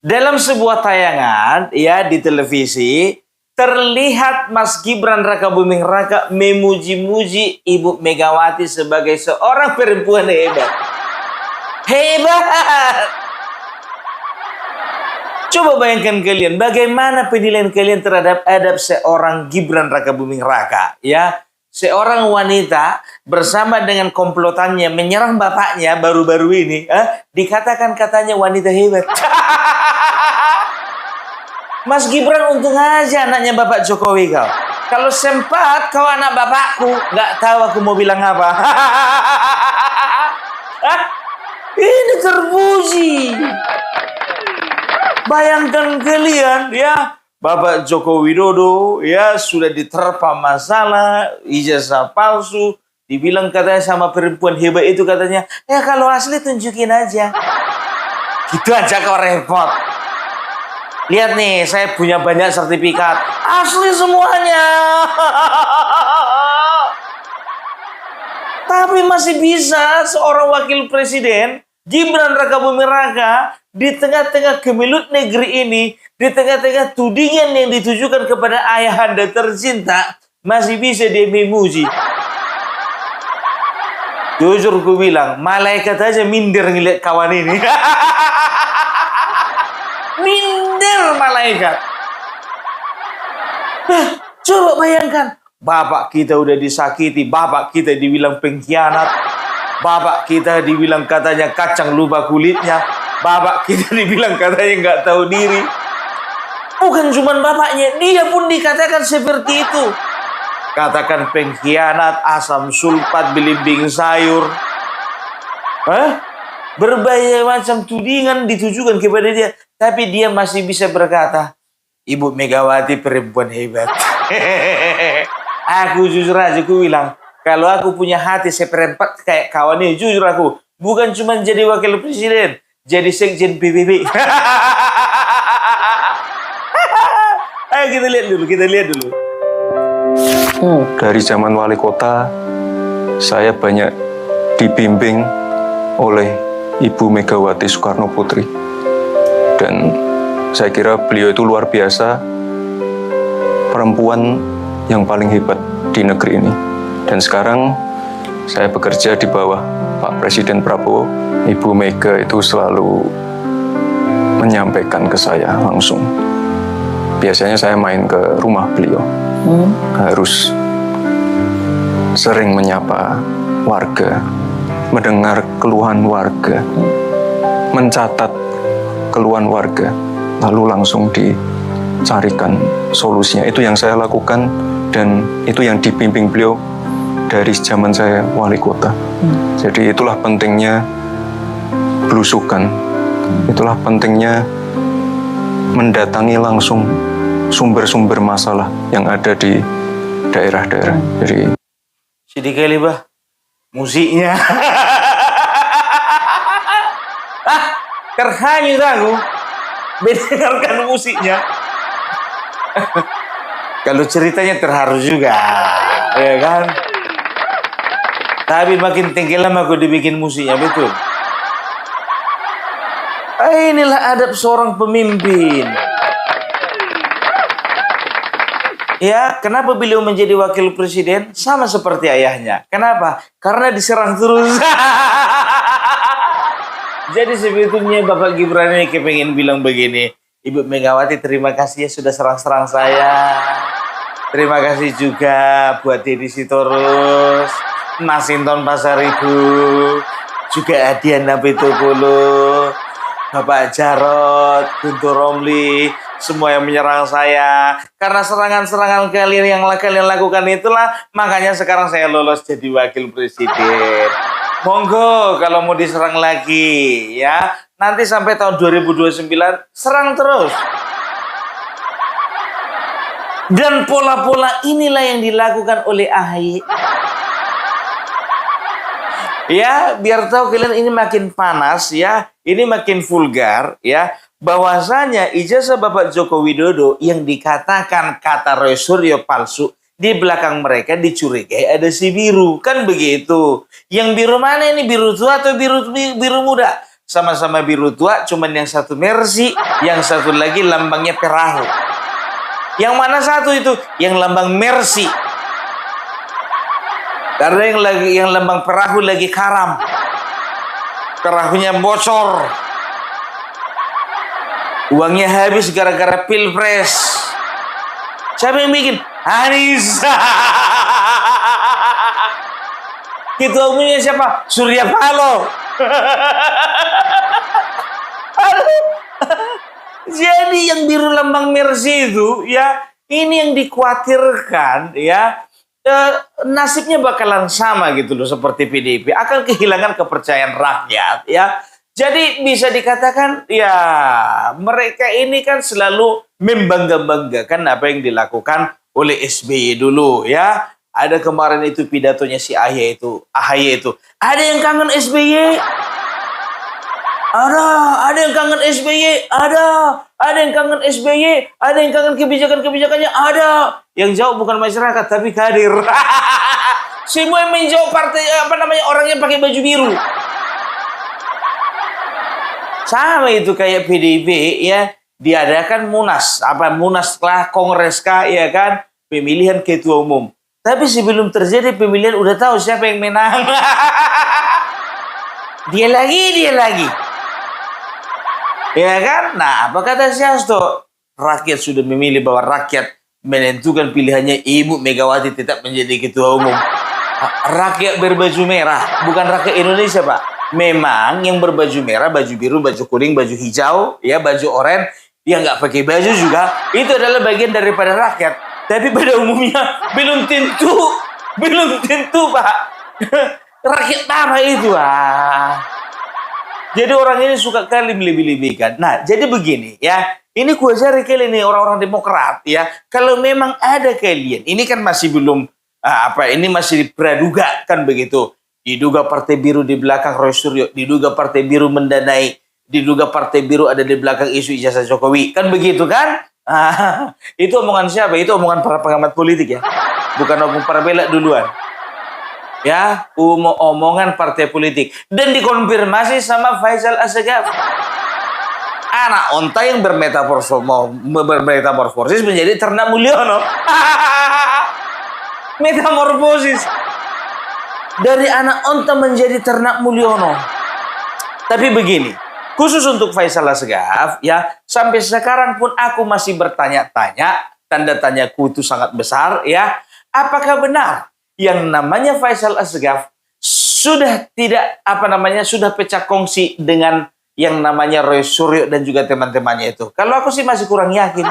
Dalam sebuah tayangan ya di televisi terlihat Mas Gibran Rakabuming Raka memuji-muji Ibu Megawati sebagai seorang perempuan hebat. Hebat! Coba bayangkan kalian bagaimana penilaian kalian terhadap adab seorang Gibran Rakabuming Raka ya. Seorang wanita bersama dengan komplotannya menyerang bapaknya baru-baru ini, dikatakan katanya wanita hebat. Mas Gibran untung aja anaknya Bapak Jokowi kau. Kalau sempat kau anak bapakku, nggak tahu aku mau bilang apa. Ini terpuji. Bayangkan kalian ya. Bapak Joko Widodo ya sudah diterpa masalah ijazah palsu, dibilang katanya sama perempuan hebat itu katanya, ya kalau asli tunjukin aja. Gitu aja kok repot. Lihat nih, saya punya banyak sertifikat, asli semuanya. Tapi masih bisa seorang wakil presiden Gibran Rakabuming Raka di tengah-tengah gemelut negeri ini, di tengah-tengah tudingan yang ditujukan kepada ayahanda tercinta, masih bisa dia memuji. Jujur ku bilang, malaikat aja minder ngeliat kawan ini. Minder malaikat. Coba bayangkan, bapak kita udah disakiti, bapak kita dibilang pengkhianat, bapak kita dibilang katanya kacang lupa kulitnya, bapak kita dibilang katanya nggak tahu diri. Bukan cuma bapaknya, dia pun dikatakan seperti itu. Katakan pengkhianat, asam sulfat, belimbing sayur. Berbagai macam tudingan ditujukan kepada dia. Tapi dia masih bisa berkata, Ibu Megawati perempuan hebat. Aku jujur aja, aku bilang, kalau aku punya hati seperempat kayak kawannya, jujur aku. Bukan cuma jadi wakil presiden, jadi sekjen PBB. Ayo kita lihat dulu. Dari zaman wali kota, saya banyak dibimbing oleh Ibu Megawati Soekarno Putri. Dan saya kira beliau itu luar biasa, perempuan yang paling hebat di negeri ini. Dan sekarang saya bekerja di bawah Pak Presiden Prabowo. Ibu Mega itu selalu menyampaikan ke saya langsung. Biasanya saya main ke rumah beliau, harus sering menyapa warga, mendengar keluhan warga, mencatat keluhan warga, lalu langsung dicarikan solusinya. Itu yang saya lakukan dan itu yang dibimbing beliau dari zaman saya wali kota. Jadi itulah pentingnya belusukan, itulah pentingnya mendatangi langsung sumber-sumber masalah yang ada di daerah-daerah. Jadi sedih kali bah musiknya. Terhanyut aku mendengarkan musiknya. Kalau ceritanya terharu juga, ya kan? Tapi makin tenggelam aku dibikin musiknya, betul. Inilah adab seorang pemimpin. Ya, kenapa beliau menjadi wakil presiden? Sama seperti ayahnya. Kenapa? Karena diserang terus. Jadi sebetulnya Bapak Gibran ini kepengen bilang begini, Ibu Megawati terima kasih ya sudah serang-serang saya. Terima kasih juga buat Deddy Sitorus, Masinton Pasaribu, juga Adiana Pitupulu, Bapak Jarod, Guntur Romli, semua yang menyerang saya. Karena serangan-serangan kalian yang kalian lakukan itulah, makanya sekarang saya lolos jadi wakil presiden. Monggo kalau mau diserang lagi ya. Nanti sampai tahun 2029 serang terus. Dan pola-pola inilah yang dilakukan oleh AHY. Ya, biar tahu kalian ini makin panas ya, ini makin vulgar ya. Bahwasanya ijazah Bapak Joko Widodo yang dikatakan kata Roy Suryo palsu, di belakang mereka dicurigai ada si biru, kan begitu. Yang biru mana ini, biru tua atau biru muda? sama-sama biru tua, cuman yang satu Mercy, yang satu lagi lambangnya perahu. Yang mana satu itu? Yang lambang Mercy. Karena yang lambang perahu lagi karam. Perahunya bocor. Uangnya habis gara-gara pilpres. Siapa yang bikin? Anies. Ketua umumnya siapa? Surya Paloh. Jadi yang biru lambang Mercy itu ya, ini yang dikhawatirkan ya, nasibnya bakalan sama gitu loh seperti PDIP, akan kehilangan kepercayaan rakyat ya. Jadi bisa dikatakan ya, mereka ini kan selalu membangga-banggakan apa yang dilakukan oleh SBY dulu ya. Ada kemarin itu pidatonya si AHY itu. Ada yang kangen SBY? Ada yang kangen SBY? Ada yang kangen SBY? Ada yang kangen kebijakan-kebijakannya? Ada. Yang jauh bukan masyarakat tapi kader. Semua yang menjauh partai orang yang pakai baju biru. Sama itu kayak PDIP ya, diadakan Munas lah, Kongres kah ya kan, pemilihan ketua umum. Tapi sebelum terjadi pemilihan udah tahu siapa yang menang. Dia lagi. Ya kan? Nah, apa kata si Hasto? Rakyat sudah memilih, bahwa rakyat menentukan pilihannya Ibu Megawati tetap menjadi ketua umum. Rakyat berbaju merah, bukan rakyat Indonesia, Pak. Memang yang berbaju merah, baju biru, baju kuning, baju hijau, ya baju oranye, dia nggak pakai baju juga, itu adalah bagian daripada rakyat. Tapi pada umumnya belum tentu Pak. Rakyat apa itu? Jadi orang ini suka kali melebih-lebihkan. Nah, jadi begini ya. Ini kuasari kalian nih orang-orang Demokrat ya. Kalau memang ada kalian, ini kan masih belum ini masih dipraduga kan begitu. Diduga Partai Biru di belakang Roy Suryo, diduga Partai Biru mendanai, diduga Partai Biru ada di belakang isu ijazah Jokowi. Kan begitu kan? Itu omongan siapa? Itu omongan para pengamat politik ya. Bukan omong para bela duluan. Ya, omongan partai politik. Dan dikonfirmasi sama Faisal Assegaf. Anak onta yang bermetamorfosis menjadi ternak Mulyono. Metamorfosis. Dari anak onta menjadi ternak Mulyono. Tapi begini, khusus untuk Faisal Assegaf, ya, sampai sekarang pun aku masih bertanya-tanya, tanda tanyaku itu sangat besar, ya, apakah benar yang namanya Faisal Assegaf sudah sudah pecah kongsi dengan yang namanya Roy Suryo dan juga teman-temannya itu? Kalau aku sih masih kurang yakin.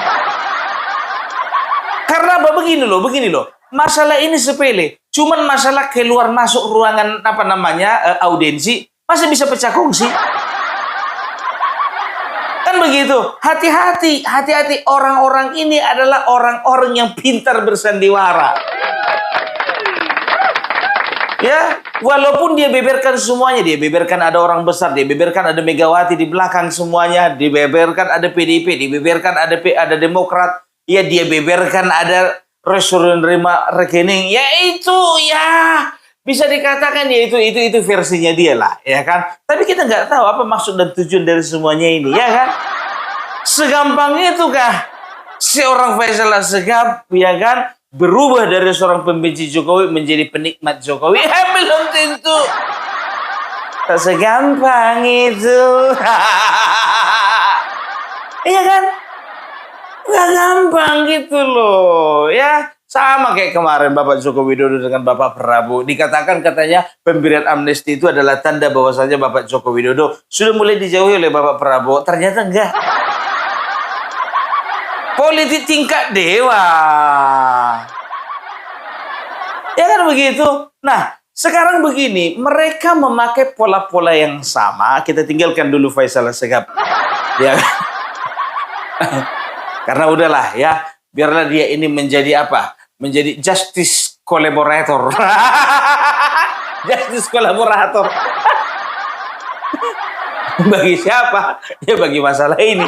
Karena apa? Begini loh, masalah ini sepele, cuman masalah keluar masuk ruangan audiensi masih bisa pecah kongsi. Kan begitu. Hati-hati orang-orang ini adalah orang-orang yang pintar bersandiwara. Ya, walaupun dia beberkan semuanya, dia beberkan ada orang besar, dia beberkan ada Megawati di belakang semuanya, dia beberkan ada PDIP, dia beberkan ada Demokrat, ya dia beberkan ada restoran nerima rekening, ya itu ya bisa dikatakan ya itu versinya dia lah, ya kan. Tapi kita nggak tahu apa maksud dan tujuan dari semuanya ini, ya kan. Segampang itu kah seorang Faisal Assegaf, ya kan, berubah dari seorang pembenci Jokowi menjadi penikmat Jokowi? Belum tentu. Tak segampang itu. Iya kan? Nggak gampang gitu loh. Ya, sama kayak kemarin Bapak Joko Widodo dengan Bapak Prabowo. Dikatakan katanya pemberian amnesti itu adalah tanda bahwasanya Bapak Joko Widodo sudah mulai dijauhi oleh Bapak Prabowo. Ternyata enggak. Politik tingkat dewa. Ya kan begitu. Nah, sekarang begini, mereka memakai pola-pola yang sama. Kita tinggalkan dulu Faisal Assegaf. Ya. Karena udahlah ya, biarlah dia ini menjadi apa? Menjadi justice collaborator. Justice collaborator. Bagi siapa? Ya bagi masalah ini.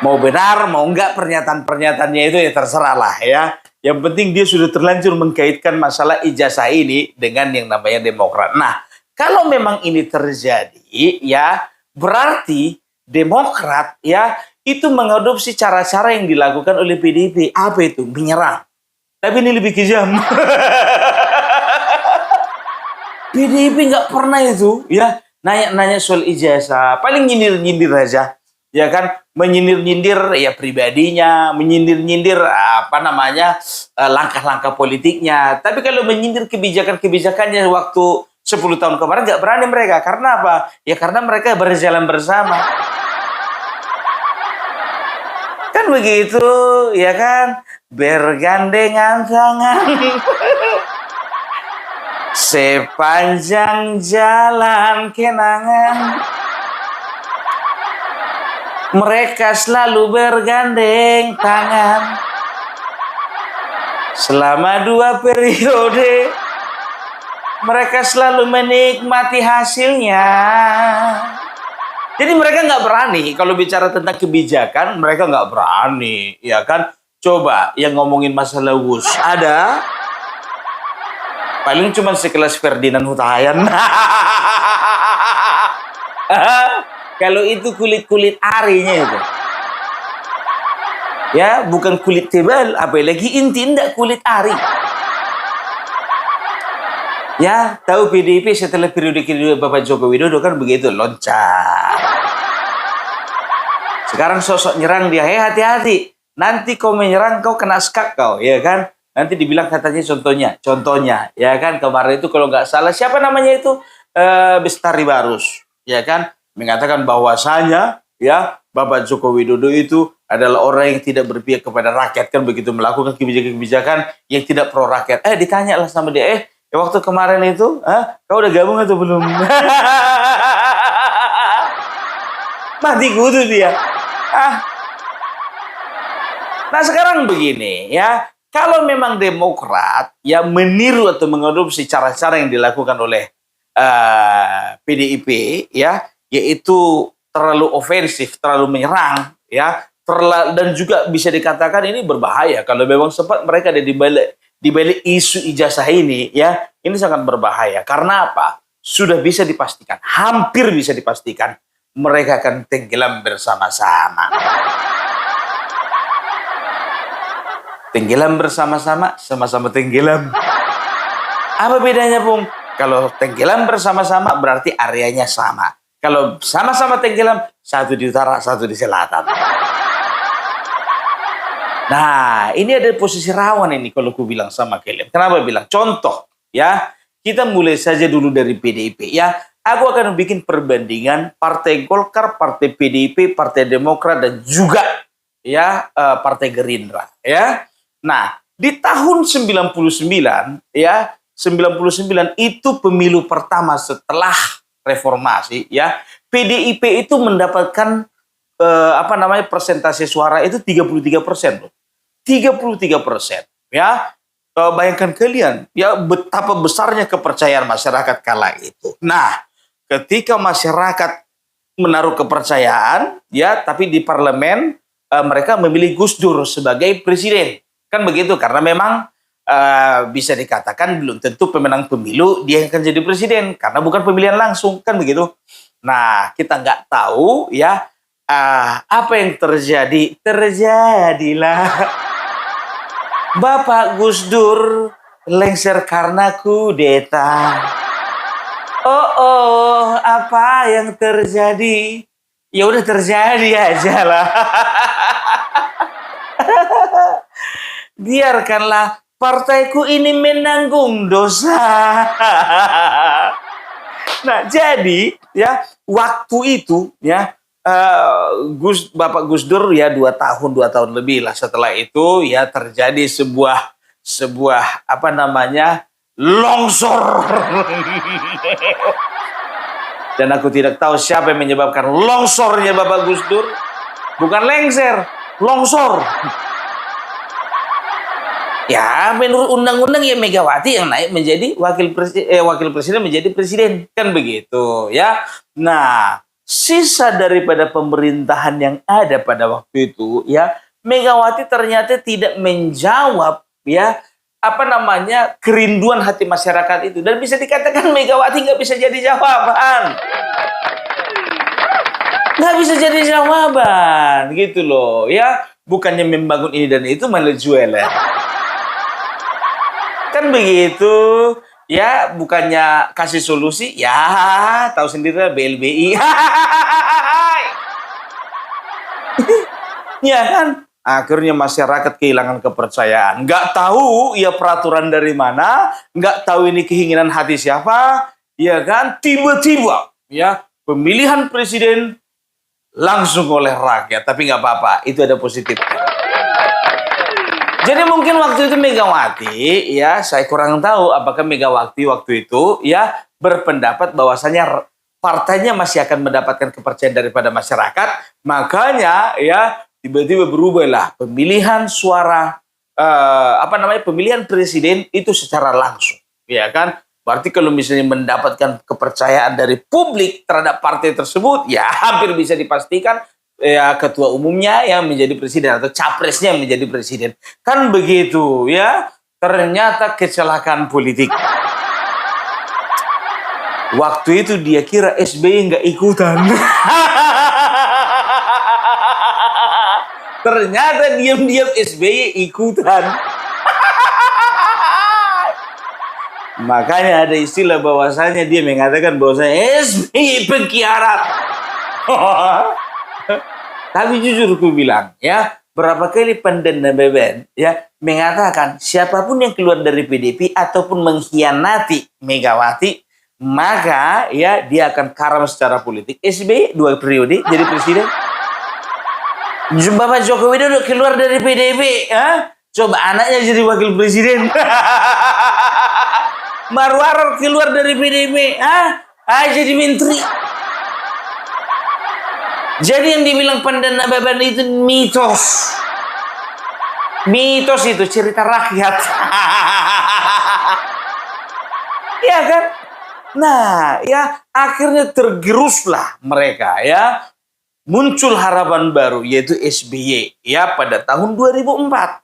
Mau benar, mau enggak pernyataan-pernyataannya itu ya terserah lah ya. Yang penting dia sudah terlanjur mengkaitkan masalah ijazah ini dengan yang namanya Demokrat. Nah, kalau memang ini terjadi, ya berarti Demokrat ya itu mengadopsi cara-cara yang dilakukan oleh PDIP. Apa itu? Menyerang. Tapi ini lebih kejam. PDIP nggak pernah itu ya nanya-nanya soal ijazah, paling nyindir-nyindir aja, ya kan, menyindir-nyindir ya pribadinya, menyindir-nyindir langkah-langkah politiknya. Tapi kalau menyindir kebijakan-kebijakannya waktu 10 tahun kemarin nggak berani mereka. Karena apa? Ya karena mereka berjalan bersama. Kan begitu, ya kan? Bergandengan tangan. Sepanjang jalan kenangan, mereka selalu bergandeng tangan. Selama 2 periode, mereka selalu menikmati hasilnya. Jadi mereka nggak berani kalau bicara tentang kebijakan, mereka nggak berani, ya kan? Coba yang ngomongin masalah WUS ada. Paling cuma sekelas Ferdinand Hutahayan. Kalau itu kulit-kulit arinya itu. Ya, bukan kulit tebal, apalagi inti enggak kulit ari. Ya, tahu PDIP setelah periode kedua Bapak Joko Widodo kan begitu, loncat. Sekarang sosok nyerang dia, hati-hati. Nanti kau menyerang, kau kena skak kau, ya kan? Nanti dibilang katanya contohnya, ya kan, kemarin itu kalau nggak salah siapa namanya itu Bestari Barus, ya kan, mengatakan bahwasanya ya Bapak Joko Widodo itu adalah orang yang tidak berpihak kepada rakyat, kan begitu, melakukan kebijakan-kebijakan yang tidak pro rakyat. Ditanyalah sama dia, waktu kemarin itu, kau udah gabung atau belum? Mati kutu dia. Nah sekarang begini ya. Kalau memang Demokrat ya meniru atau mengadopsi cara-cara yang dilakukan oleh PDIP ya, yaitu terlalu ofensif, terlalu menyerang ya, dan juga bisa dikatakan ini berbahaya kalau memang sempat mereka ada di balik isu ijazah ini ya, ini sangat berbahaya. Karena apa? Sudah bisa dipastikan, hampir bisa dipastikan mereka akan tenggelam bersama-sama. Tenggelam bersama-sama, sama-sama tenggelam. Apa bedanya, Bung? Kalau tenggelam bersama-sama berarti areanya sama. Kalau sama-sama tenggelam, satu di utara, satu di selatan. Nah, ini ada posisi rawan ini kalau aku bilang sama kalian. Kenapa bilang? Contoh, ya. Kita mulai saja dulu dari PDIP, ya. Aku akan bikin perbandingan Partai Golkar, Partai PDIP, Partai Demokrat, dan juga ya Partai Gerindra, ya. Nah, di tahun 99 ya, 99 itu pemilu pertama setelah reformasi ya, PDIP itu mendapatkan persentase suara itu 33% loh. 33% ya. Bayangkan kalian ya betapa besarnya kepercayaan masyarakat kala itu. Nah, ketika masyarakat menaruh kepercayaan ya, tapi di parlemen mereka memilih Gus Dur sebagai presiden. Kan begitu, karena memang bisa dikatakan belum tentu pemenang pemilu dia yang akan jadi presiden, karena bukan pemilihan langsung, kan begitu. Nah, kita nggak tahu ya apa yang terjadi. Terjadilah Bapak Gus Dur lengser karena kudeta. Oh, apa yang terjadi? Ya udah terjadi aja lah. Biarkanlah partaiku ini menanggung dosa. Nah, jadi ya waktu itu ya Bapak Gus Dur ya 2 tahun lebih lah setelah itu ya terjadi sebuah longsor. Dan aku tidak tahu siapa yang menyebabkan longsornya Bapak Gus Dur. Bukan lengser, longsor. Ya, menurut undang-undang ya Megawati yang naik menjadi wakil presiden menjadi presiden, kan begitu ya. Nah, sisa daripada pemerintahan yang ada pada waktu itu ya, Megawati ternyata tidak menjawab ya kerinduan hati masyarakat itu. Dan bisa dikatakan Megawati nggak bisa jadi jawaban. Nggak bisa jadi jawaban, gitu loh. Ya, bukannya membangun ini dan itu, malah jualan. Kan begitu. Ya, bukannya kasih solusi, ya tahu sendiri lah BLBI. Ya kan? Akhirnya masyarakat kehilangan kepercayaan. Nggak tahu ya peraturan dari mana, nggak tahu ini keinginan hati siapa, ya kan? Tiba-tiba ya pemilihan presiden langsung oleh rakyat. Tapi nggak apa-apa, itu ada positifnya. Jadi mungkin waktu itu Megawati, ya saya kurang tahu apakah Megawati waktu itu ya berpendapat bahwasanya partainya masih akan mendapatkan kepercayaan daripada masyarakat, makanya ya tiba-tiba berubahlah pemilihan suara pemilihan presiden itu secara langsung, ya kan? Berarti kalau misalnya mendapatkan kepercayaan dari publik terhadap partai tersebut, ya hampir bisa dipastikan ya ketua umumnya yang menjadi presiden atau capresnya yang menjadi presiden. Kan begitu ya. Ternyata kecelakaan politik. Waktu itu dia kira SBY nggak ikutan. Ternyata diam-diam SBY ikutan. Makanya ada istilah bahwasanya dia mengatakan bahwasanya SBY pengkhianat. Tapi jujur aku bilang ya, berapa kali Pendana Beben ya mengatakan siapapun yang keluar dari PDIP ataupun mengkhianati Megawati, maka ya dia akan karam secara politik. SBY 2 periode jadi presiden. Bapak Jokowi Widodo keluar dari PDIP, coba anaknya jadi wakil presiden. Marwarar keluar dari PDIP, jadi menteri. Jadi yang dibilang Pendana Beban itu mitos. Mitos itu cerita rakyat. Ya kan? Nah, ya akhirnya tergeruslah mereka ya. Muncul harapan baru yaitu SBY ya pada tahun 2004.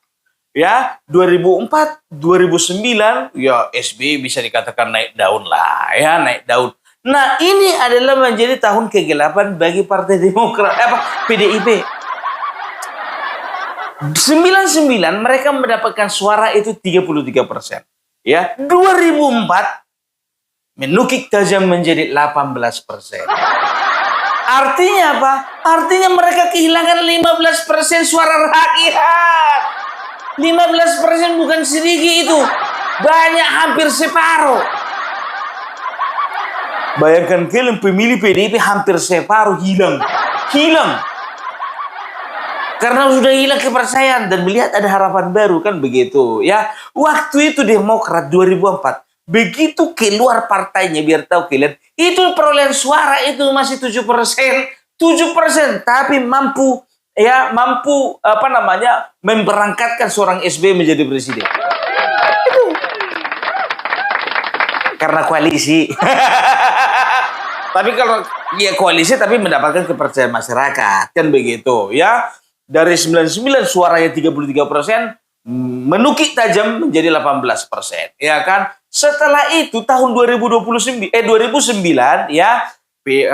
Ya, 2004, 2009 ya SBY bisa dikatakan naik daun lah ya, naik daun. Nah, ini adalah menjadi tahun kegelapan bagi Partai Demokrat, PDIP. 99 mereka mendapatkan suara itu 33%. Ya, 2004 menukik tajam menjadi 18%. Artinya apa? Artinya mereka kehilangan 15% suara rakyat. 15% bukan sedikit itu. Banyak, hampir separuh. Bayangkan kalian pemilih PDIP hampir separuh hilang. Hilang. Karena sudah hilang kepercayaan dan melihat ada harapan baru kan begitu ya. Waktu itu Demokrat 2004 begitu keluar partainya, biar tahu kalian, itu perolehan suara itu masih 7%. 7% tapi mampu memberangkatkan seorang SBY menjadi presiden. Itu. Karena koalisi. Tapi kalau ya koalisi tapi mendapatkan kepercayaan masyarakat kan begitu ya. Dari 99 suaranya 33% menukik tajam menjadi 18% ya kan. Setelah itu tahun 2009 ya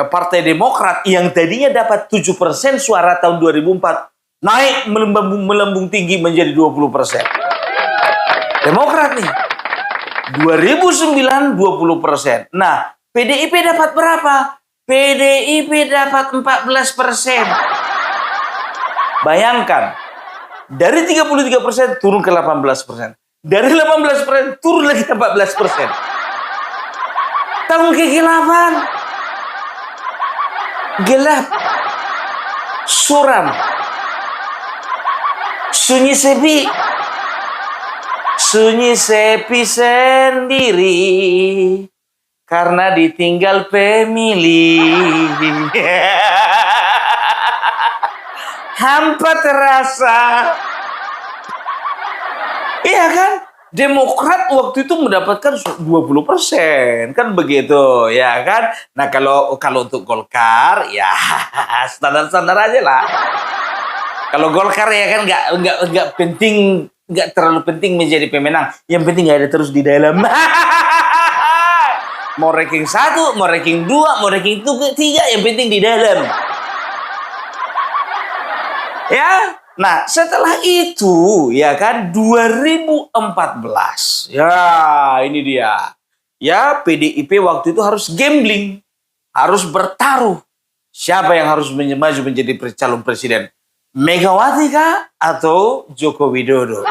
Partai Demokrat yang tadinya dapat 7% suara tahun 2004 naik melambung tinggi menjadi 20%. Demokrat nih 2009 20%. Nah, PDIP dapat berapa? PDIP dapat 14%. Bayangkan, dari 33% turun ke 18%. Dari 18% turun lagi 14%. Tahun kegelapan. Gelap. Suram. Sunyi sepi. Sunyi sepi sendiri. Karena ditinggal pemilih. Hampa terasa. Iya kan? Demokrat waktu itu mendapatkan 20%. Kan begitu, ya kan? Nah, kalau untuk Golkar, ya standar-standar aja lah. Kalau Golkar ya kan nggak penting nggak terlalu penting menjadi pemenang. Yang penting ada terus di dalam. Mau ranking 1, mau ranking 2, mau ranking 3, yang penting di dalam. Ya, nah setelah itu ya kan 2014. Ya, ini dia. Ya, PDIP waktu itu harus gambling, harus bertaruh. Siapa yang harus maju menjadi calon presiden? Megawati kah atau Joko Widodo?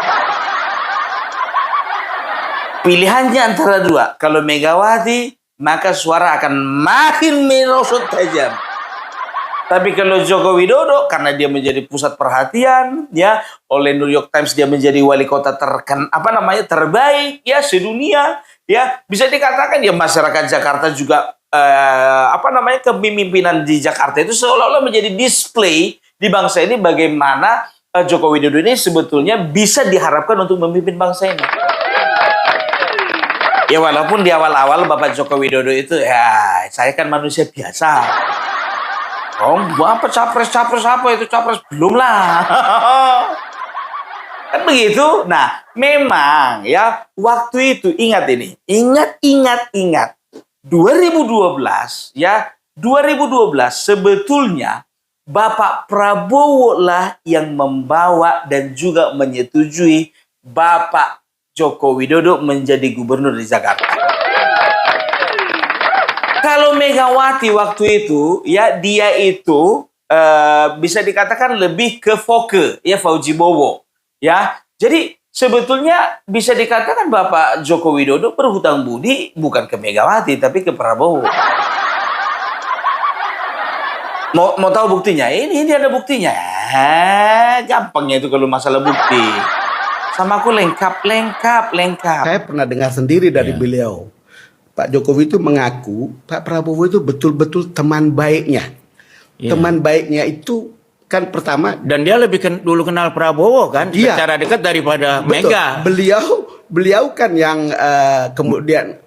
Pilihannya antara dua. Kalau Megawati, maka suara akan makin merosot tajam. Tapi kalau Joko Widodo, karena dia menjadi pusat perhatian, ya oleh New York Times dia menjadi wali kota terbaik, ya sedunia, ya bisa dikatakan ya masyarakat Jakarta juga kepemimpinan di Jakarta itu seolah-olah menjadi display di bangsa ini bagaimana Joko Widodo ini sebetulnya bisa diharapkan untuk memimpin bangsa ini. Ya walaupun di awal-awal Bapak Joko Widodo itu ya saya kan manusia biasa. Oh, apa capres apa itu capres belum lah. Kan begitu. Nah, memang ya waktu itu ingat ini. Ingat. 2012 ya, 2012 sebetulnya Bapak Prabowo lah yang membawa dan juga menyetujui Bapak Joko Widodo menjadi gubernur di Jakarta. Kalau Megawati waktu itu, ya dia itu bisa dikatakan lebih ke Foke, ya Fauji Bowo, ya. Jadi sebetulnya bisa dikatakan Bapak Joko Widodo berhutang budi bukan ke Megawati tapi ke Prabowo. Mau tahu buktinya? Ini ada buktinya. Gampangnya itu kalau masalah bukti. Sama aku lengkap. Saya pernah dengar sendiri dari beliau. Pak Jokowi itu mengaku Pak Prabowo itu betul-betul teman baiknya. Teman baiknya itu kan pertama. Dan dia lebih dulu kenal Prabowo kan, secara dekat daripada betul. Mega. Beliau kan yang kemudian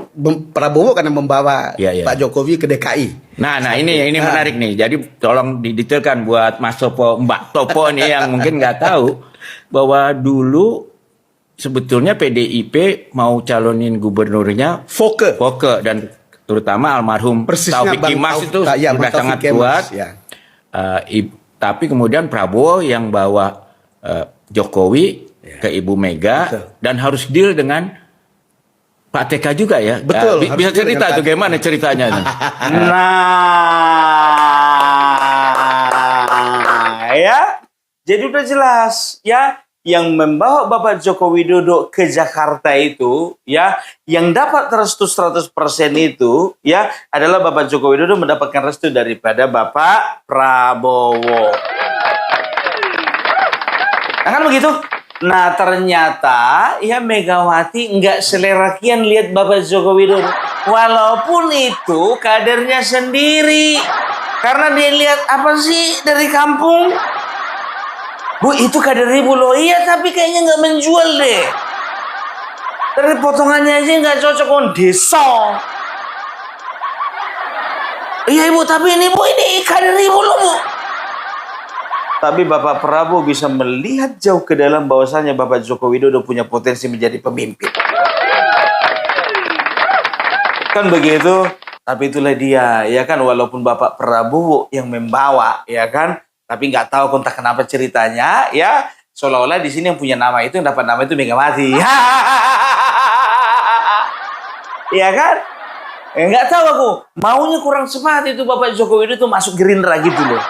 Prabowo karena membawa Pak Jokowi ke DKI. Nah ini menarik nih. Jadi tolong didetailkan buat Mas Topo, Mbak Topo nih yang mungkin nggak tahu bahwa dulu sebetulnya PDIP mau calonin gubernurnya Foke dan terutama almarhum Taufik Kimas itu sudah sangat kuat. Ya. Tapi kemudian Prabowo yang bawa Jokowi ke Ibu Mega dan harus deal dengan Pak TK juga ya. Betul. Bisa cerita tuh gimana ceritanya? Ya. Jadi udah jelas ya. Yang membawa Bapak Joko Widodo ke Jakarta itu, ya, yang dapat restu 100% itu, ya, adalah Bapak Joko Widodo mendapatkan restu daripada Bapak Prabowo. Nah, kan begitu? Nah, ternyata, ya Megawati nggak selera kian lihat Bapak Joko Widodo. Walaupun itu kadernya sendiri. Karena dia lihat apa sih dari kampung? Bu, itu kader Ibu loh. Iya, tapi kayaknya nggak menjual deh. Dari potongannya aja nggak cocok on desa. Iya Ibu, tapi ini Bu, ini kader Ibu loh Bu. Tapi Bapak Prabowo bisa melihat jauh ke dalam bahwasannya Bapak Joko Widodo punya potensi menjadi pemimpin. Kan begitu? Tapi itulah dia, ya kan, walaupun Bapak Prabowo yang membawa, ya kan, tapi nggak tahu entah kenapa ceritanya, ya seolah-olah di sini yang punya nama itu, yang dapat nama itu Megawati. Ya kan? Nggak tahu aku, maunya kurang semangat itu Bapak Joko Widodo masuk Gerindra gitu loh.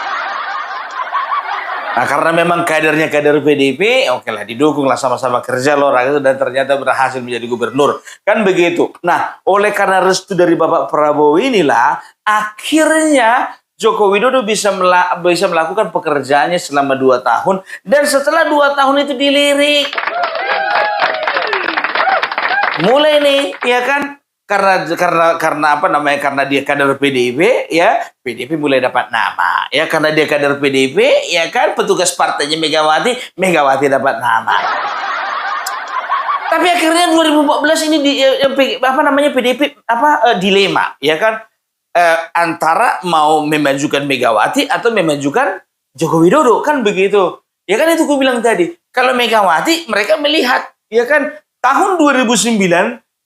Nah, karena memang kadernya kader PDIP, oke lah, didukung lah, sama-sama kerja loh rakyat, dan ternyata berhasil menjadi gubernur. Kan begitu. Nah, oleh karena restu dari Bapak Prabowo inilah, akhirnya Joko Widodo bisa melakukan pekerjaannya selama 2 tahun, dan setelah 2 tahun itu dilirik. Mulai nih, ya kan? Karena apa namanya? Karena dia kader PDIP, ya PDIP mulai dapat nama. Ya karena dia kader PDIP, ya kan, petugas partainya Megawati dapat nama. Tapi akhirnya 2014 ini PDIP dilema, ya kan? Antara mau memajukan Megawati atau memajukan Joko Widodo, kan begitu. Ya kan, itu gue bilang tadi, kalau Megawati mereka melihat, ya kan, tahun 2009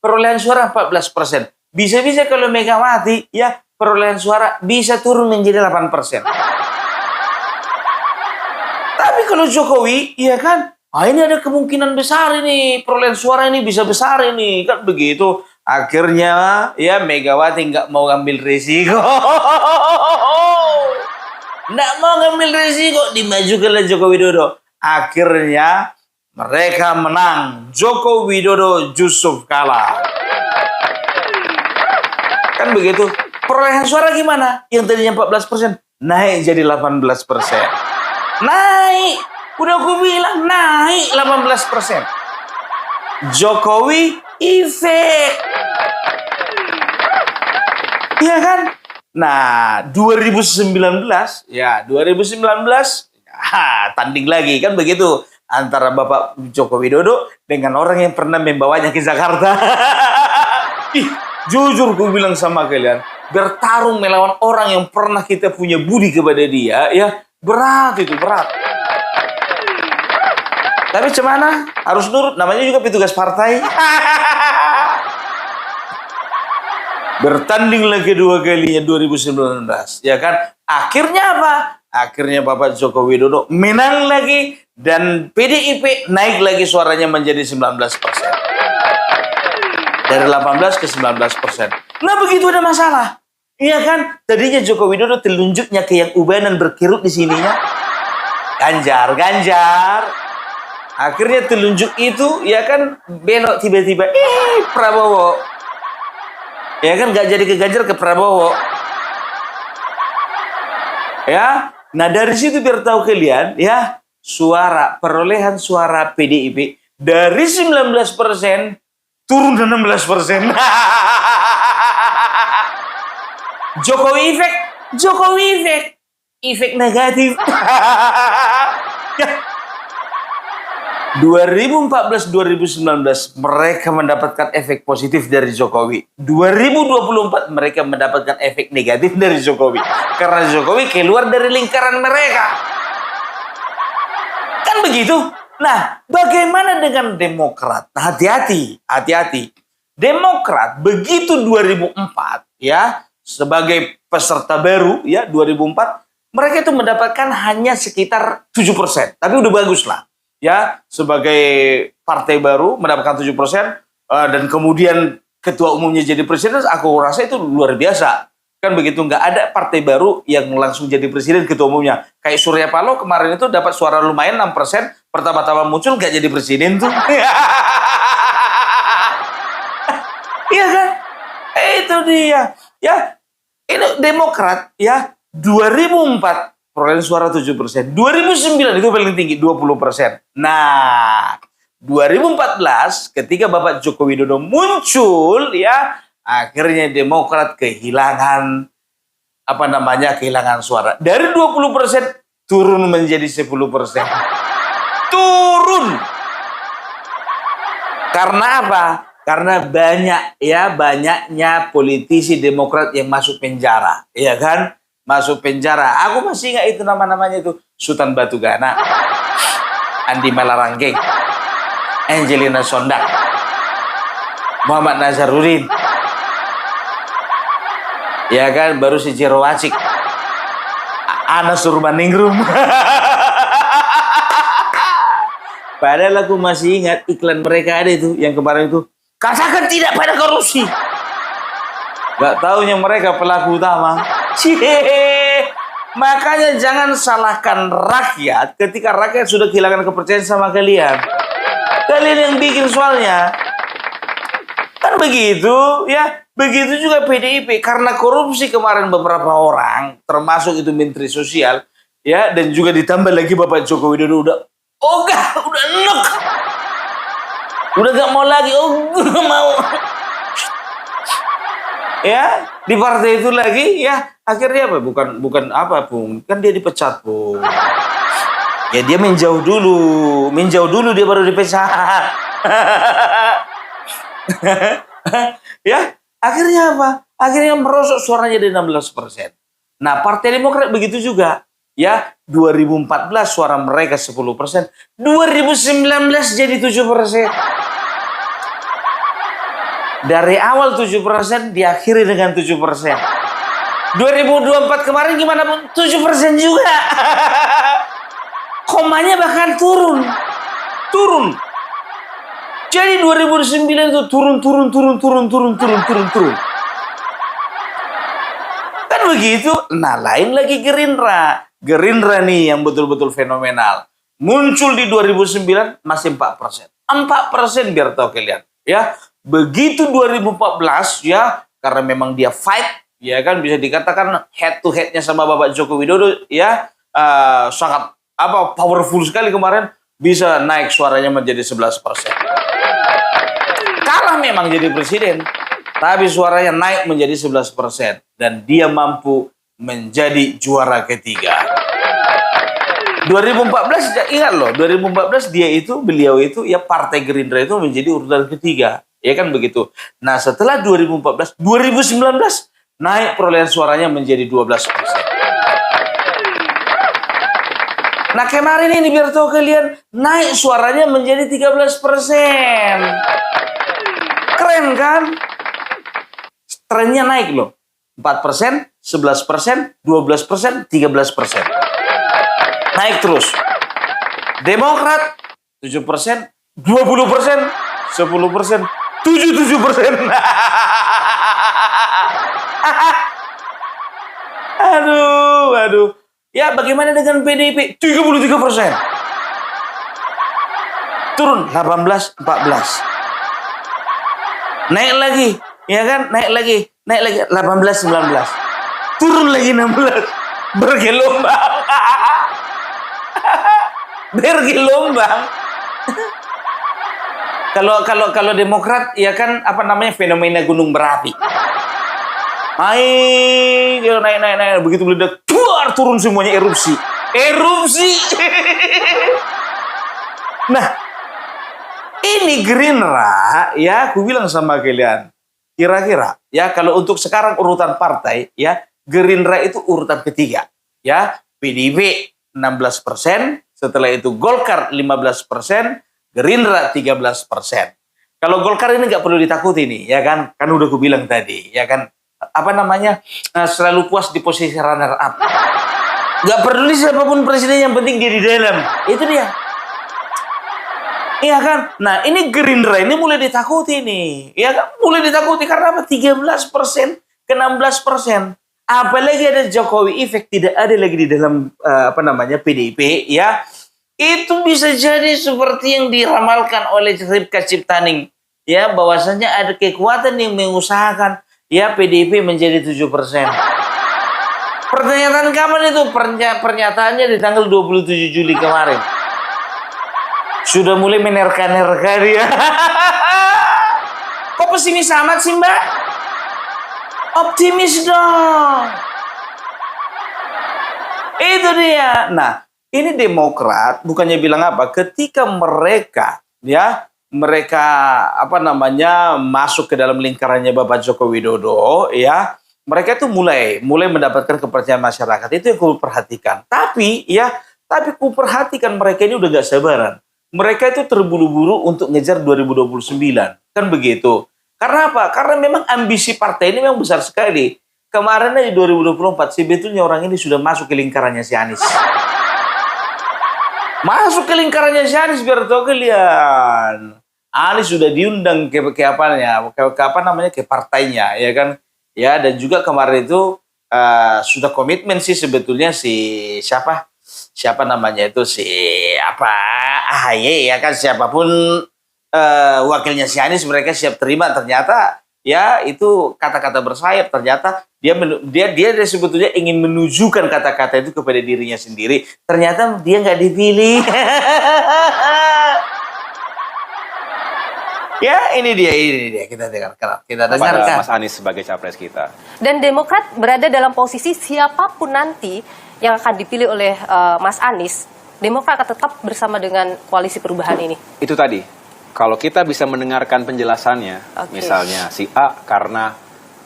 perolehan suara 14%. Bisa-bisa kalau Megawati, ya perolehan suara bisa turun menjadi 8%. Tapi kalau Jokowi, ya kan, ini ada kemungkinan besar ini, perolehan suara ini bisa besar ini, kan begitu. Akhirnya, ya Megawati nggak mau ngambil risiko. Nggak mau ngambil risiko, dimajukanlah Joko Widodo. Akhirnya mereka menang. Joko Widodo Yusuf kalah. Kan begitu. Perolehan suara gimana? Yang tadinya 14% naik jadi 18%. Naik. Udah aku bilang naik 18%. Jokowi efek. Iya kan? Nah, 2019 tanding lagi kan begitu antara Bapak Joko Widodo dengan orang yang pernah membawanya ke Jakarta. Ih, jujur gue bilang sama kalian, bertarung melawan orang yang pernah kita punya budi kepada dia, ya berat itu, berat. Tapi cemana? Harus nurut, namanya juga petugas partai. Bertandinglah kedua kalinya 2019, ya kan? Akhirnya apa? Akhirnya Bapak Joko Widodo menang lagi dan PDIP naik lagi suaranya menjadi 19%. Dari 18 ke 19%. Nah begitu ada masalah. Iya kan? Tadinya Joko Widodo telunjuknya ke yang ubanan berkerut di sininya. Ganjar. Akhirnya telunjuk itu, ya kan, belok tiba-tiba. Prabowo. Ya kan, gak jadi ke Ganjar, ke Prabowo. Ya, nah dari situ biar tahu kalian, ya, perolehan suara PDIP dari 19% turun ke 16%. Jokowi efek negatif. Ya. 2014-2019 mereka mendapatkan efek positif dari Jokowi. 2024 mereka mendapatkan efek negatif dari Jokowi. Karena Jokowi keluar dari lingkaran mereka. Kan begitu? Nah, bagaimana dengan Demokrat? Nah, hati-hati. Demokrat begitu 2004, ya, sebagai peserta baru, ya, 2004, mereka itu mendapatkan hanya sekitar 7%. Tapi udah bagus lah. Ya, sebagai partai baru mendapatkan 7%, dan kemudian ketua umumnya jadi presiden, aku rasa itu luar biasa. Kan begitu, nggak ada partai baru yang langsung jadi presiden ketua umumnya. Kayak Surya Paloh kemarin itu dapat suara lumayan 6%, pertama-tama muncul nggak jadi presiden tuh. Iya kan? Itu dia. Ya, ini Demokrat, ya, 2004 perolehan suara 7%. 2009 itu paling tinggi, 20%. Nah, 2014 ketika Bapak Joko Widodo muncul, ya, akhirnya Demokrat kehilangan kehilangan suara. Dari 20% turun menjadi 10%. Turun. Karena apa? Karena banyaknya politisi Demokrat yang masuk penjara, ya kan? Masuk penjara. Aku masih ingat itu nama-namanya itu. Sultan Batugana, Andi Malarangeng, Angelina Sondak, Muhammad Nazarudin. Ya kan, baru si Jero Wacik, Anas Urbaningrum. Padahal aku masih ingat iklan mereka ada itu, yang kemarin itu. Katakan tidak pada korupsi. Gak taunya mereka pelaku utama. Makanya jangan salahkan rakyat ketika rakyat sudah kehilangan kepercayaan sama kalian. Kalian yang bikin soalnya. Kan begitu, ya. Begitu juga PDIP. Karena korupsi kemarin beberapa orang, termasuk itu Menteri Sosial, ya, dan juga ditambah lagi Bapak Joko Widodo udah enek. Udah gak mau lagi, gak mau. Ya, di partai itu lagi, ya, akhirnya apa? Bukan apa, Bung. Kan dia dipecat, Bung. Ya, dia menjauh dulu dia baru dipecat. Ya, akhirnya apa? Akhirnya merosot suaranya dari 16%. Nah, Partai Demokrat begitu juga. Ya, 2014 suara mereka 10%, 2019 jadi 7%. Dari awal 7%, diakhiri dengan 7%. 2024 kemarin gimana pun 7% juga. Komanya bahkan turun. Jadi 2009 itu turun. Kan begitu. Nah, lain lagi Gerindra. Gerindra nih yang betul-betul fenomenal. Muncul di 2009 masih 4%. 4% biar tahu kalian. Ya, begitu 2014 ya, karena memang dia fight, ya kan bisa dikatakan head to headnya sama Bapak Joko Widodo ya, sangat powerful sekali kemarin, bisa naik suaranya menjadi 11%. Kalah memang jadi presiden, tapi suaranya naik menjadi 11% dan dia mampu menjadi juara ketiga. 2014 ingat loh, 2014 beliau itu ya partai Gerindra itu menjadi urutan ketiga, ya kan begitu. Nah setelah 2014, 2019 naik perolehan suaranya menjadi 12%. Nah kemarin ini biar tahu kalian naik suaranya menjadi 13%. Keren kan? Trennya naik loh. 4%, 11%, 12%, 13%. Naik terus. Demokrat 7%, 20%, 10%, 77%. Aduh. Ya bagaimana dengan PDIP? 33%. Turun 18, 14. Naik lagi, ya kan? Naik lagi 18, 19. Turun lagi 16. Bergelombang. Kalau Demokrat ya kan fenomena gunung berapi. Naik begitu meledak, turun semuanya, erupsi. Nah, ini Gerindra ya, aku bilang sama kalian, kira-kira ya kalau untuk sekarang urutan partai ya, Gerindra itu urutan ketiga ya, PDIP 16%, setelah itu Golkar 15%, Gerindra 13%. Kalau Golkar ini nggak perlu ditakuti nih, ya kan udah aku bilang tadi, ya kan selalu puas di posisi runner up. Nggak peduli siapapun presiden, yang penting dia di dalam. Itu dia. Iya kan? Nah, ini Gerindra ini mulai ditakuti nih. Ya kan? Mulai ditakuti karena apa? 13% ke 16%. Apalagi ada Jokowi efek, tidak ada lagi di dalam PDIP ya. Itu bisa jadi seperti yang diramalkan oleh Ripka Ciptaning ya, bahwasanya ada kekuatan yang mengusahakan ya PDIP menjadi 7%. Pernyataan kapan itu? Pernyataannya di tanggal 27 Juli kemarin. Sudah mulai menerka-nerka dia. Kok pesimis amat sih, Mbak? Optimis dong. Itu dia. Nah, ini Demokrat bukannya bilang apa? Ketika mereka masuk ke dalam lingkarannya Bapak Joko Widodo ya, mereka itu mulai mendapatkan kepercayaan masyarakat. Itu yang aku perhatikan. Tapi ku perhatikan mereka ini udah gak sabaran. Mereka itu terburu-buru untuk ngejar 2029. Kan begitu. Karena apa? Karena memang ambisi partai ini memang besar sekali. Kemarin aja 2024 sebetulnya orang ini sudah masuk ke lingkarannya si Anies. Masuk ke lingkarannya si Anies biar tahu kalian. Anies sudah diundang ke partainya, ya kan? Ya, dan juga kemarin itu sudah komitmen sih sebetulnya siapa namanya itu AHY ya kan, siapapun wakilnya si Anies mereka siap terima. Ternyata ya itu kata-kata bersayap, ternyata dia sebetulnya ingin menunjukkan kata-kata itu kepada dirinya sendiri. Ternyata dia nggak dipilih. Ya ini dia kita dengarkan. Mas Anies sebagai capres kita. Dan Demokrat berada dalam posisi siapapun nanti yang akan dipilih oleh Mas Anies, Demokrat akan tetap bersama dengan koalisi perubahan ini. Itu tadi, kalau kita bisa mendengarkan penjelasannya, misalnya si A karena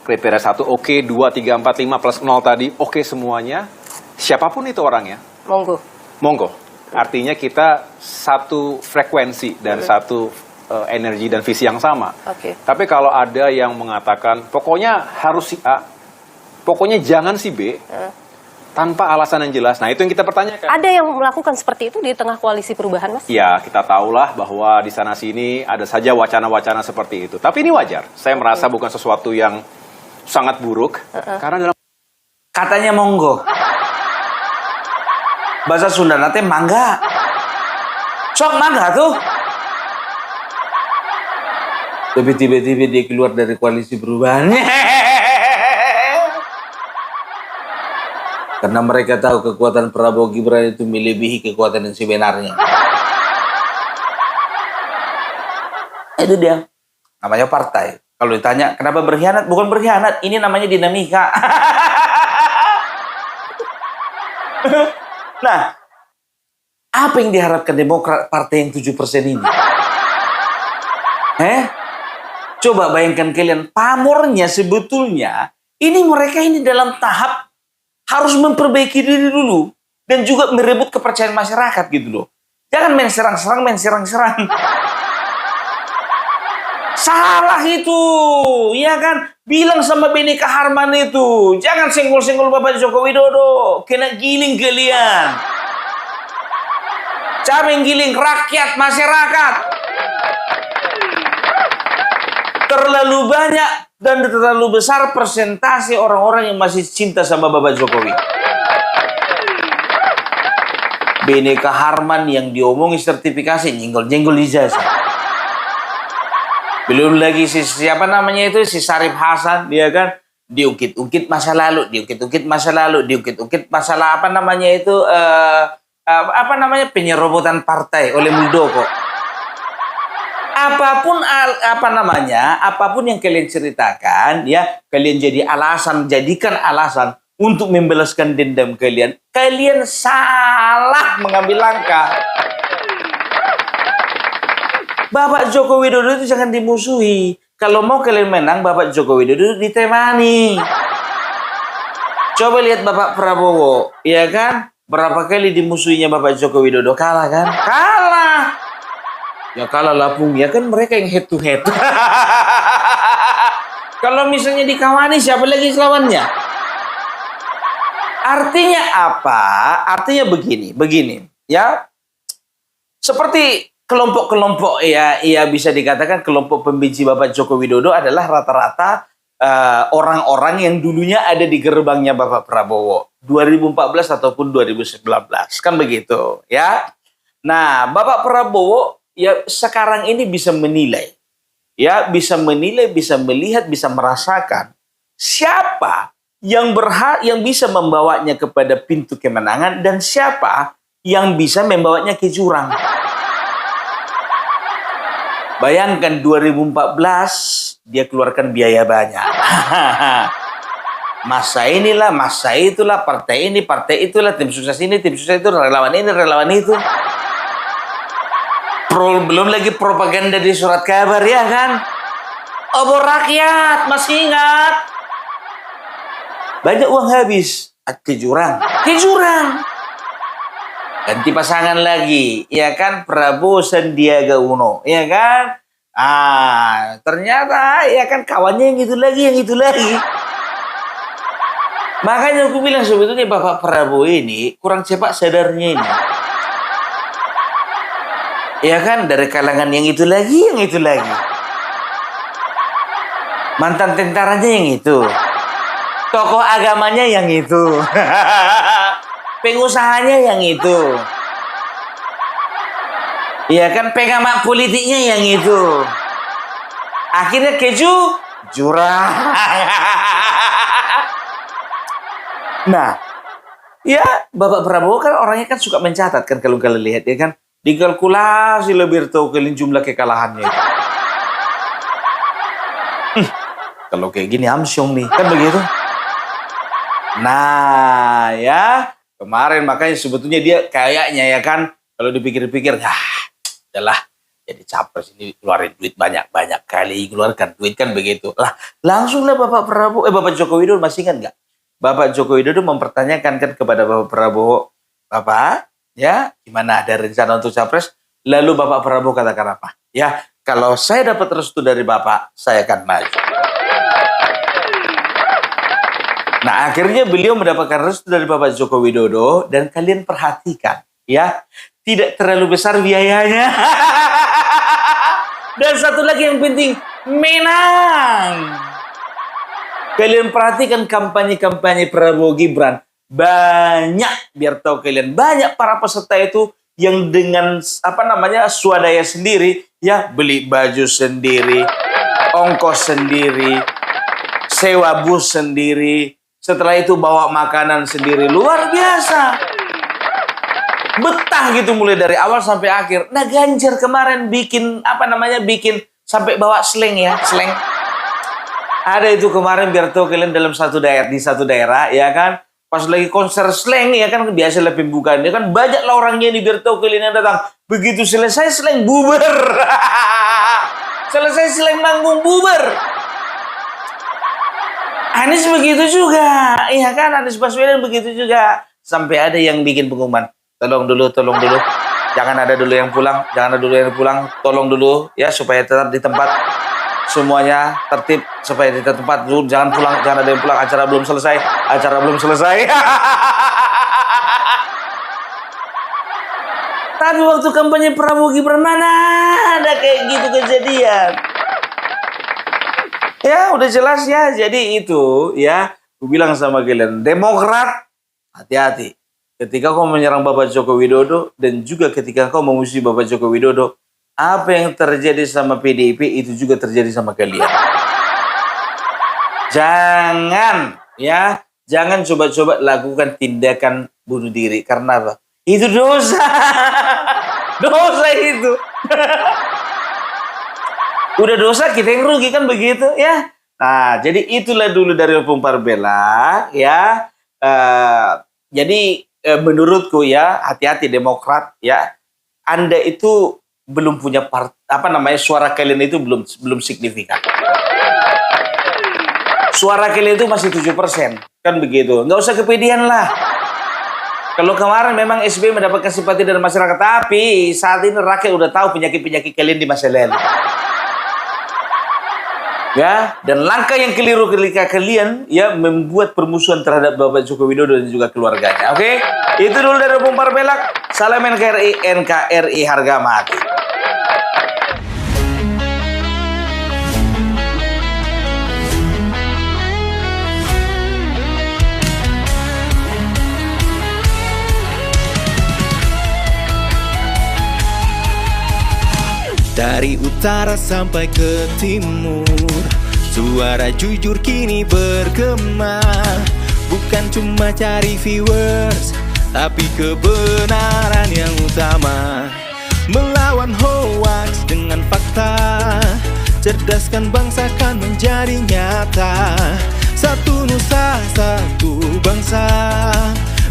kriteria 1 oke, 2, 3, 4, 5 plus 0 tadi oke semuanya, siapapun itu orangnya, Monggo. monggo. Artinya kita satu frekuensi dan satu energi dan visi yang sama. Oke. Tapi kalau ada yang mengatakan pokoknya harus si A, pokoknya jangan si B, tanpa alasan yang jelas. Nah, itu yang kita pertanyakan. Ada yang melakukan seperti itu di tengah koalisi perubahan, Mas? Ya, kita tahulah bahwa di sana sini ada saja wacana-wacana seperti itu. Tapi ini wajar. Saya merasa bukan sesuatu yang sangat buruk karena dalam Katanya monggo. Bahasa Sunda nate mangga. Sok mangga tuh. Tapi tiba-tiba dia keluar dari koalisi perubahan. Karena mereka tahu kekuatan Prabowo Gibran itu melebihi kekuatan yang sebenarnya. Itu dia. Namanya partai. Kalau ditanya kenapa berkhianat? Bukan berkhianat. Ini namanya dinamika. Nah, apa yang diharapkan Demokrat partai yang 7% ini? Coba bayangkan kalian, pamornya sebetulnya, ini mereka ini dalam tahap harus memperbaiki diri dulu. Dan juga merebut kepercayaan masyarakat gitu loh. Jangan main serang-serang. Salah itu, ya kan? Bilang sama Beneka Harman itu, jangan senggol-senggol Bapak Joko Widodo, kena giling kalian. Siapa yang giling? Rakyat, masyarakat. Terlalu banyak dan terlalu besar persentase orang-orang yang masih cinta sama Bapak Jokowi. Beneka Harman yang diomongi sertifikasi, nyenggol-nyenggol ijazah. Belum lagi siapa namanya itu, si Sarip Hasan, dia kan diungkit-ungkit masa lalu, diungkit-ungkit masalah apa namanya itu, penyerobotan partai oleh Muldoko. Apapun yang kalian ceritakan, ya, kalian jadikan alasan untuk membalaskan dendam kalian. Kalian salah mengambil langkah. Bapak Joko Widodo itu jangan dimusuhi. Kalau mau kalian menang, Bapak Joko Widodo ditemani. Coba lihat Bapak Prabowo, ya kan? Berapa kali dimusuhinya Bapak Joko Widodo? Kalah kan? Kalah. Ya kalah lapung, ya kan mereka yang head to head. Kalau misalnya dikawani, siapa lagi lawannya? Artinya apa? Artinya begini, ya. Seperti kelompok-kelompok, ya bisa dikatakan kelompok pembenci Bapak Joko Widodo adalah rata-rata orang-orang yang dulunya ada di gerbangnya Bapak Prabowo 2014 ataupun 2019, kan begitu, ya. Nah, Bapak Prabowo ya sekarang ini bisa menilai, ya, bisa melihat, bisa merasakan siapa yang bisa membawanya kepada pintu kemenangan dan siapa yang bisa membawanya ke jurang. Bayangkan 2014 dia keluarkan biaya banyak. Masa inilah, masa itulah, partai ini, partai itulah, tim sukses ini, tim sukses itu, relawan ini, relawan itu. Belum lagi propaganda di surat kabar, ya kan? Obor rakyat, masih ingat? Banyak uang habis. Ke jurang. Ganti pasangan lagi, ya kan? Prabowo Sandiaga Uno, ya kan? Ternyata ya kan kawannya yang itu lagi. Makanya aku bilang sebetulnya Bapak Prabowo ini kurang cepat sadarnya ini. Ya kan, dari kalangan yang itu lagi. Mantan tentaranya yang itu. Tokoh agamanya yang itu. Pengusahanya yang itu. Ya kan, pengamat politiknya yang itu. Akhirnya jurang. Nah, ya Bapak Prabowo kan orangnya kan suka mencatat kan, kalau kalian lihat, ya kan. Dikalkulasi lebih tahu kalian jumlah kekalahannya itu. Kalau kayak gini amsyong nih, kan begitu. Nah, ya kemarin makanya sebetulnya dia kayaknya, ya kan, kalau dipikir-pikir, adalah jadi capres ini keluarin duit banyak kali, keluarkan duit kan begitu. Lah, langsunglah Bapak Joko Widodo, masih ingat nggak? Bapak Joko Widodo mempertanyakan kan kepada Bapak Prabowo, Bapak, ya gimana ada rencana untuk capres? Lalu Bapak Prabowo katakan apa? Ya, kalau saya dapat restu dari Bapak, saya akan maju. Nah, akhirnya beliau mendapatkan restu dari Bapak Joko Widodo dan kalian perhatikan, ya, tidak terlalu besar biayanya. Dan satu lagi yang penting, menang. Kalian perhatikan kampanye-kampanye Prabowo Gibran. Banyak, biar tahu kalian, banyak para peserta itu yang dengan swadaya sendiri, ya beli baju sendiri, ongkos sendiri, sewa bus sendiri, setelah itu bawa makanan sendiri, luar biasa. Betah gitu mulai dari awal sampai akhir. Nah, Ganjar kemarin bikin bikin sampai bawa slang ya, slang. Ada itu kemarin biar tahu kalian di satu daerah ya kan, pas lagi konser slang ya kan, biasa lah pembukaan ya kan, banyak lah orangnya ini biar tahu kalian yang datang. Begitu selesai slang bubar. Selesai slang manggung bubar. Anies begitu juga, iya kan, Anies Baswedan begitu juga. Sampai ada yang bikin pengumuman, tolong dulu, jangan ada dulu yang pulang, tolong dulu ya supaya tetap di tempat. Semuanya tertib supaya di tempat dulu, jangan ada yang pulang, acara belum selesai. Tapi waktu kampanye Prabowo Gibran mana ada kayak gitu kejadian. Ya udah jelas ya, jadi itu ya, aku bilang sama kalian, Demokrat hati-hati ketika kau menyerang Bapak Joko Widodo dan juga ketika kau memusuhi Bapak Joko Widodo. Apa yang terjadi sama PDIP itu juga terjadi sama kalian. Jangan coba-coba lakukan tindakan bunuh diri. Karena apa? Itu dosa. Dosa itu. Udah dosa, kita yang rugi kan begitu ya. Nah, jadi itulah dulu dari Opung Parbela ya. Jadi menurutku ya, hati-hati Demokrat ya. Anda itu belum punya suara kalian itu belum signifikan. Suara kalian itu masih 7%, kan begitu. Nggak usah kepedean lah. Kalau kemarin memang SBY mendapatkan simpati dari masyarakat, tapi saat ini rakyat udah tahu penyakit-penyakit kalian di masa lalu. Ya, dan langkah yang keliru ketika kalian ya membuat permusuhan terhadap Bapak Joko Widodo dan juga keluarganya. Oke? Itu dulu dari Opung Parbela. Salam NKRI harga mati. Dari utara sampai ke timur, suara jujur kini bergema. Bukan cuma cari viewers, tapi kebenaran yang utama. Melawan hoax dengan fakta, cerdaskan bangsa kan menjadi nyata. Satu nusa, satu bangsa,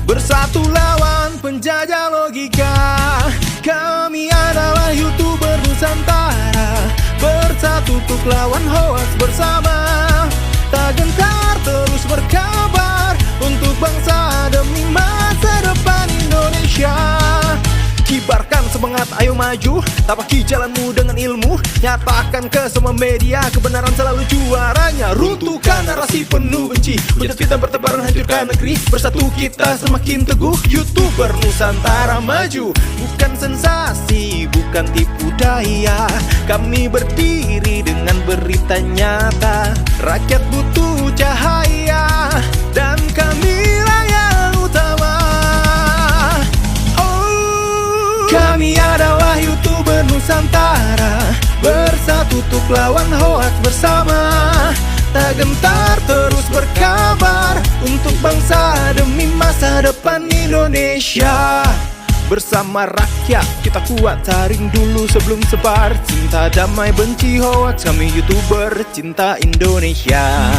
bersatu lawan penjajah logika. Kami adalah YouTuber Nusantara, bersatu untuk lawan hoax bersama. Tak gentar terus berkabar untuk bangsa demi masa depan Indonesia. Kibarkan semangat, ayo maju, tapaki jalanmu dengan ilmu. Nyatakan ke semua media, kebenaran selalu juaranya. Runtuhkan narasi penuh benci, hujat fitnah bertebaran, hancurkan negeri. Bersatu kita semakin teguh, YouTuber Nusantara maju. Bukan sensasi, bukan tipu daya, kami berdiri dengan berita nyata. Rakyat butuh cahaya, dan kamilah yang utama. Kami adalah YouTuber Nusantara, bersatu untuk lawan hoax bersama. Tak gentar terus berkabar untuk bangsa demi masa depan Indonesia. Bersama rakyat kita kuat, saring dulu sebelum sebar. Cinta damai benci hoax, kami YouTuber cinta Indonesia.